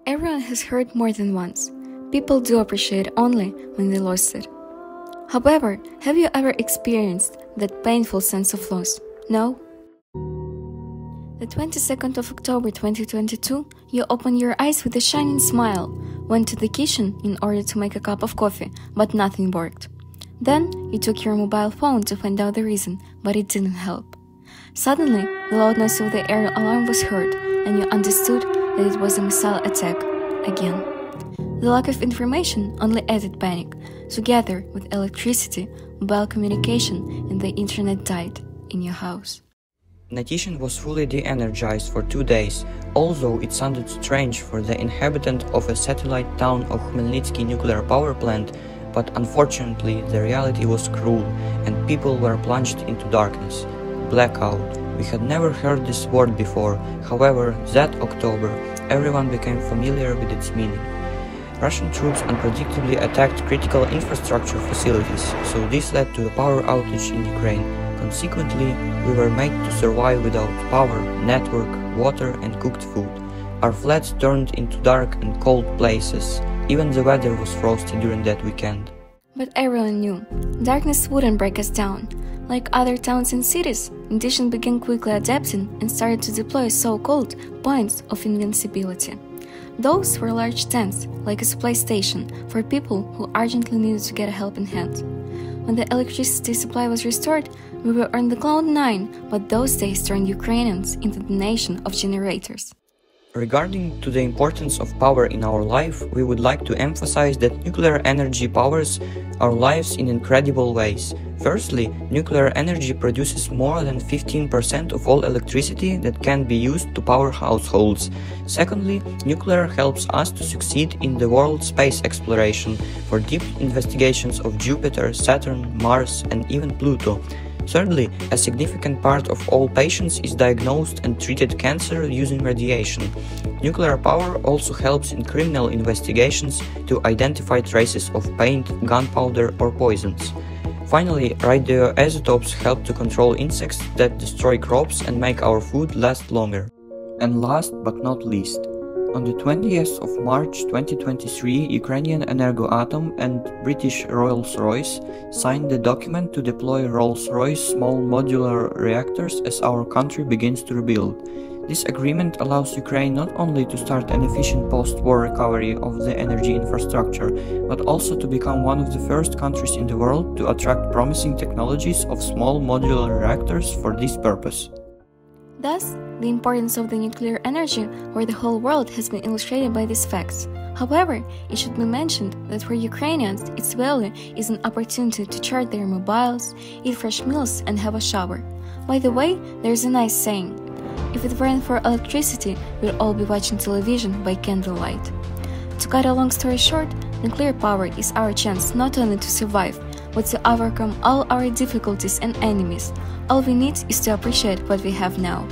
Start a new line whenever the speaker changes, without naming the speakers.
Everyone has heard more than once. People do appreciate only when they lost it. However, have you ever experienced that painful sense of loss? No? The 22nd of October 2022, you opened your eyes with a shining smile, went to the kitchen in order to make a cup of coffee, but nothing worked. Then, you took your mobile phone to find out the reason, but it didn't help. Suddenly, the loud noise of the air alarm was heard, and you understood that it was a missile attack, again. The lack of information only added panic, together with electricity, mobile communication, and the internet died in your house.
Netishyn was fully de-energized for 2 days, although it sounded strange for the inhabitant of a satellite town of Khmelnytsky nuclear power plant, but unfortunately the reality was cruel and people were plunged into darkness. Blackout. We had never heard this word before, however, that October, everyone became familiar with its meaning. Russian troops unpredictably attacked critical infrastructure facilities, so this led to a power outage in Ukraine. Consequently, we were made to survive without power, network, water and cooked food. Our flats turned into dark and cold places. Even the weather was frosty during that weekend.
But everyone knew, darkness wouldn't break us down. Like other towns and cities, Netishyn began quickly adapting and started to deploy so-called points of invincibility. Those were large tents, like a supply station, for people who urgently needed to get a helping hand. When the electricity supply was restored, we were on the cloud 9, but those days turned Ukrainians into the nation of generators.
Regarding to the importance of power in our life, we would like to emphasize that nuclear energy powers our lives in incredible ways. Firstly, nuclear energy produces more than 15% of all electricity that can be used to power households. Secondly, nuclear helps us to succeed in the world's space exploration for deep investigations of Jupiter, Saturn, Mars, and even Pluto. Thirdly, a significant part of all patients is diagnosed and treated cancer using radiation. Nuclear power also helps in criminal investigations to identify traces of paint, gunpowder or poisons. Finally, radioisotopes help to control insects that destroy crops and make our food last longer. And last but not least, on the 20th of March 2023, Ukrainian Energoatom and British Rolls-Royce signed the document to deploy Rolls-Royce small modular reactors as our country begins to rebuild. This agreement allows Ukraine not only to start an efficient post-war recovery of the energy infrastructure, but also to become one of the first countries in the world to attract promising technologies of small modular reactors for this purpose.
Thus, the importance of the nuclear energy for the whole world has been illustrated by these facts. However, it should be mentioned that for Ukrainians, its value is an opportunity to charge their mobiles, eat fresh meals and have a shower. By the way, there's a nice saying, if it weren't for electricity, we'd all be watching television by candlelight. To cut a long story short, nuclear power is our chance not only to survive, but to overcome all our difficulties and enemies. All we need is to appreciate what we have now.